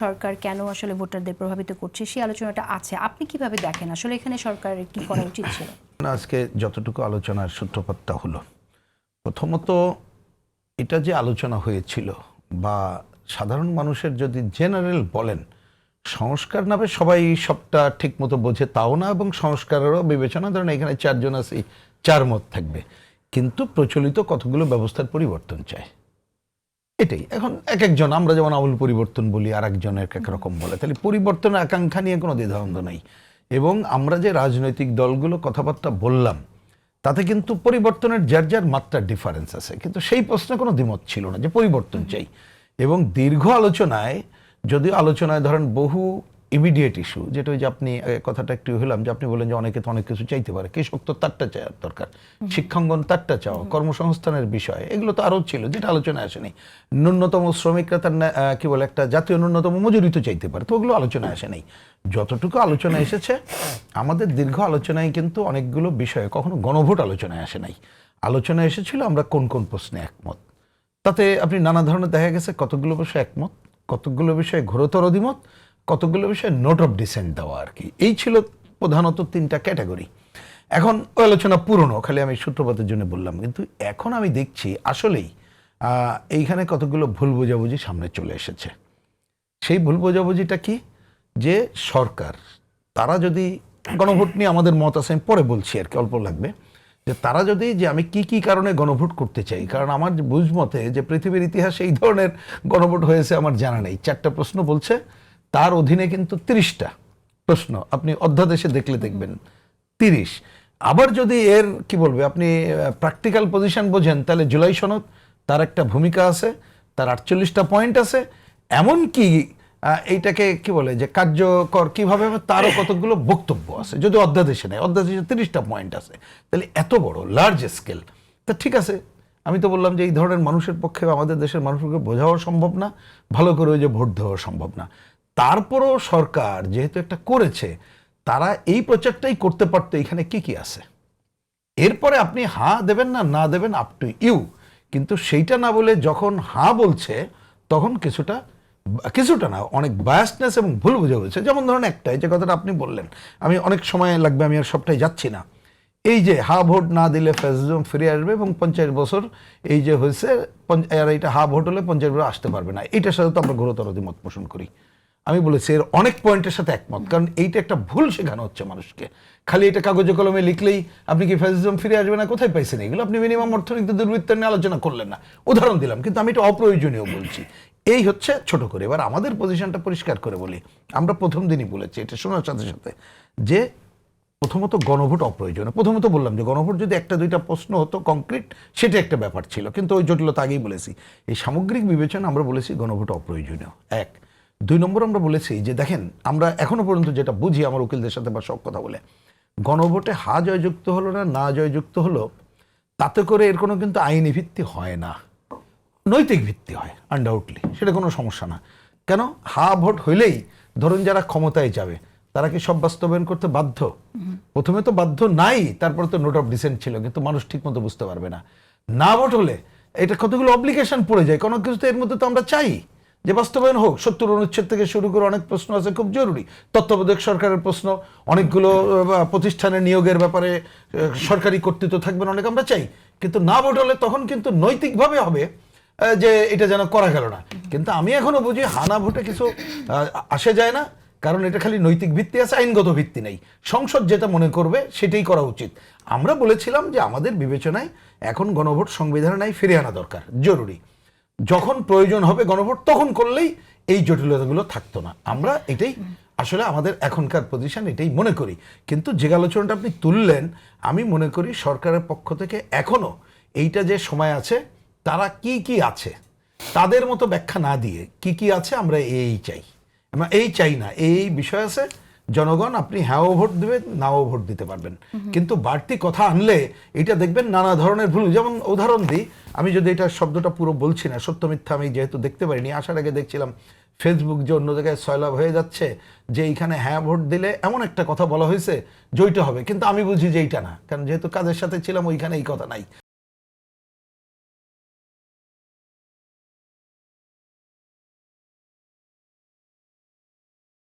সরকার কেন আসলে ভোটারদের প্রভাবিত করছে সেই আলোচনাটা আছে। আপনি কিভাবে দেখেন আসলে এখানে সরকারের কি করা উচিত ছিল? আজকে যতটুকু আলোচনার সূত্রপাতটা হলো, প্রথমত এটা যে আলোচনা হয়েছিল বা সাধারণ মানুষের যদি জেনারেল বলেন সংস্কার নামে সবাই সবটা ঠিক মতো বোঝে তাও না, এবং সংস্কারেরও বিবেচনা, ধরেন এখানে চারজন আছে, চার মত থাকবে, কিন্তু প্রচলিত কতগুলো ব্যবস্থার পরিবর্তন চায়। এটাই এখন এক একজন, আমরা যেমন আমূল পরিবর্তন বলি, আর একজন এক এক রকম বলে, তাহলে পরিবর্তনের আকাঙ্ক্ষা নিয়ে কোনো দ্বিধাদ্বন্দ্ব নেই। এবং আমরা যে রাজনৈতিক দলগুলো কথাবার্তা বললাম তাতে কিন্তু পরিবর্তনের যার যার মাত্রার ডিফারেন্স আছে, কিন্তু সেই প্রশ্নে কোনো দ্বিমত ছিল না যে পরিবর্তন চাই। এবং দীর্ঘ আলোচনায়, যদিও আলোচনায় ধরেন বহু ইমিডিয়েট ইস্যু, যেটা ওই যে আপনি কথাটা একটু হলাম যে আপনি বলেন যে অনেকে তো অনেক কিছু চাইতে পারে, কৃষক তো তারটা চাওয়ার দরকার, শিক্ষাঙ্গন তারটা চাওয়া, কর্মসংস্থানের বিষয়, এগুলো তো আরও ছিল যেটা আলোচনায় আসেনি। ন্যূনতম শ্রমিকরা তার কি বলে একটা জাতীয় ন্যূনতম মজুরি তো চাইতে পারে, তো ওগুলো আলোচনায় আসে নাই। যতটুকু আলোচনা এসেছে আমাদের দীর্ঘ আলোচনায় কিন্তু অনেকগুলো বিষয়ে কখনো গণভোট আলোচনায় আসে নাই। আলোচনা এসেছিল আমরা কোন কোন প্রশ্নে একমত, তাতে আপনি নানা ধরনের দেখা গেছে কতগুলো বিষয়ে একমত, কতগুলো বিষয়ে ঘোরতর অধিমত, কতগুলো বিষয়ে নোট অফ ডিসেন্ট দেওয়া আর কি। এই ছিল প্রধানত তিনটা ক্যাটাগরি। এখন ওই আলোচনা পুরনো, খালি আমি সূত্রপাতের জন্য বললাম, কিন্তু এখন আমি দেখছি আসলেই এইখানে কতগুলো ভুল বোঝাবুঝি সামনে চলে এসেছে। সেই ভুল বোঝাবুঝিটা কি, যে সরকার তারা যদি, গণভোট নিয়ে আমাদের মত আছে, আমি পরে বলছি আর কি, অল্প লাগবে, যে তারা যদি, যে আমি কি কি কারণে গণভোট করতে চাই, কারণ আমার বুঝ মতে যে পৃথিবীর ইতিহাসে এই ধরনের গণভোট হয়েছে আমার জানা নেই। 4টা প্রশ্ন বলছে, তার অধীনে কিন্তু 30টা প্রশ্ন আপনি অধ্যাদেশে দেখলে দেখবেন 30। আবার যদি এর কি বলবে আপনি প্র্যাকটিক্যাল পজিশন বোঝেন, তাহলে জুলাই সনদ, তার একটা ভূমিকা আছে, তার 48টা পয়েন্ট আছে, এমনকি এইটাকে কি বলে যে কার্যকর কিভাবে হবে তারও কতগুলো বক্তব্য আছে, যদি অধ্যাদেশে নেয়, অধ্যাদেশে 30টা পয়েন্ট আছে। তাহলে এত বড় লার্জ স্কেল, তা ঠিক আছে, আমি তো বললাম যে এই ধরনের মানুষের পক্ষে, আমাদের দেশের মানুষকে বোঝাও সম্ভব না, ভালো করে ওই যে ভোট দেওয়া সম্ভব না। তারপরও সরকার যেহেতু একটা করেছে, তারা এই প্রচারটাই করতে পারতো এখানে কি কি আছে। এরপরে আপনি হ্যাঁ দেবেন না না দেবেন আপ টু ইউ, কিন্তু সেইটা না বলে যখন হ্যাঁ বলছে তখন কিছুটা না, অনেক বায়াসনেস এবং ভুল বুঝে বলছে। যেমন ধরেন একটাই যে কথাটা আপনি বললেন, আমি অনেক সময় লাগবে, আমি আর সবটাই যাচ্ছি না, এই যে হা ভোট না দিলে ফ্যাসিজম ফিরে আসবে এবং 50 বছর এই যে হয়েছে, আর এইটা হা ভোট হলে 50 বছর আসতে পারবে না, এইটার সাথে তো আমরা ঘোরতর অধিমত পোষণ করি। আমি বলেছি এর অনেক পয়েন্টের সাথে একমত, কারণ এইটা একটা ভুল শেখানো হচ্ছে মানুষকে। খালি এটা কাগজে কলমে লিখলেই আপনি কি ফ্যাসিজম ফিরে আসবে না, কোথায় পাইছেন এগুলো? আপনি মিনিমাম অর্থনৈতিক দুর্বৃত্ত নিয়ে আলোচনা করলেন না, উদাহরণ দিলাম, কিন্তু আমি এটা অপ্রয়োজনীয় বলছি। এই হচ্ছে ছোট করে। এবার আমাদের পজিশনটা পরিষ্কার করে বলি, আমরা প্রথম দিনই বলেছি এটা শোনার সাথে সাথে, যে প্রথমত গণভোট অপ্রয়োজনীয়। প্রথমত বললাম যে গণভোট যদি একটা দুইটা প্রশ্ন হতো কংক্রিট, সেটা একটা ব্যাপার ছিল, কিন্তু ওই জটিলতা আগেই বলেছি। এই সামগ্রিক বিবেচনা আমরা বলেছি গণভোট অপ্রয়োজনীয়, 1। 2 নম্বর আমরা বলেছি যে দেখেন, আমরা এখনো পর্যন্ত যেটা বুঝি আমার উকিলদের সাথে বা সব কথা বলে, গণভোটে হা জয়যুক্ত হলো না না জয়যুক্ত হলো, তাতে করে এর কোনো কিন্তু আইনি ভিত্তি হয় না, নৈতিক ভিত্তি হয় আনডাউটলি, সেটা কোনো সমস্যা না। কেন? হা ভোট হইলেই ধরুন যারা ক্ষমতায় যাবে তারা কি সব বাস্তবায়ন করতে বাধ্য? প্রথমে তো বাধ্য নাই, তারপরে তো নোট অফ ডিসেন্ট ছিল, কিন্তু মানুষ ঠিক মতো বুঝতে পারবে না। না ভোট হলে এটা কতগুলো অব্লিগেশন পড়ে যায়, কোনো কিছু তো এর মধ্যে তো আমরা চাই যে বাস্তবায়ন হোক। 70 অনুচ্ছেদ থেকে শুরু করে অনেক প্রশ্ন আছে খুব জরুরি, তত্ত্বাবধায়ক সরকারের প্রশ্ন, অনেকগুলো প্রতিষ্ঠানের নিয়োগের ব্যাপারে সরকারি কর্তৃত্ব থাকবেন, অনেক আমরা চাই। কিন্তু না ভোট হলে তখন কিন্তু নৈতিকভাবে হবে যে এটা যেন করা গেল না। কিন্তু আমি এখনো বুঝি হানা ভোটে কিছু আসে যায় না, কারণ এটা খালি নৈতিক ভিত্তি আছে, আইনগত ভিত্তি নেই। সংসদ যেটা মনে করবে সেটাই করা উচিত। আমরা বলেছিলাম যে আমাদের বিবেচনায় এখন গণভোট সংবিধানে নাই, ফিরে আনা দরকার, জরুরি। যখন প্রয়োজন হবে গণভোট তখন করলেই এই জটিলতাগুলো থাকতো না। আমরা এটাই আসলে আমাদের এখনকার পজিশন, এটাই মনে করি। কিন্তু যে আলোচনাটা আপনি তুললেন, আমি মনে করি সরকারের পক্ষ থেকে এখনো এইটা যে সময় আছে, তারা কি কি আছে তাদের মতো ব্যাখ্যা না দিয়ে কি কি আছে আমরা এই চাই, আমরা এই চাই না, এই বিষয় আছে। জনগণ আপনি হ্যাঁও ভোট দেবেন, নাও ভোট দিতে পারবেন, কিন্তু বাড়তি কথা আনলে এটা দেখবেন নানা ধরনের ভুল। যেমন উদাহরণ দিই, আমি যদি এটা শব্দটা পুরো বলছি না, সত্য মিথ্যা আমি যেহেতু দেখতে পারিনি, আসার আগে দেখছিলাম ফেসবুক যে অন্য জায়গায় সয়লাভ হয়ে যাচ্ছে, যে এইখানে হ্যাঁ ভোট দিলে এমন একটা কথা বলা হয়েছে জয়টা হবে, কিন্তু আমি বুঝি যে এইটা না, কারণ যেহেতু কাজের সাথে ছিলাম ওইখানে এই কথা নাই।